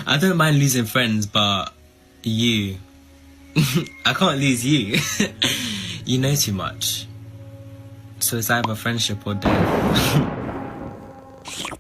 I don't mind losing friends, but you, I can't lose you. You know too much. So it's either friendship or death.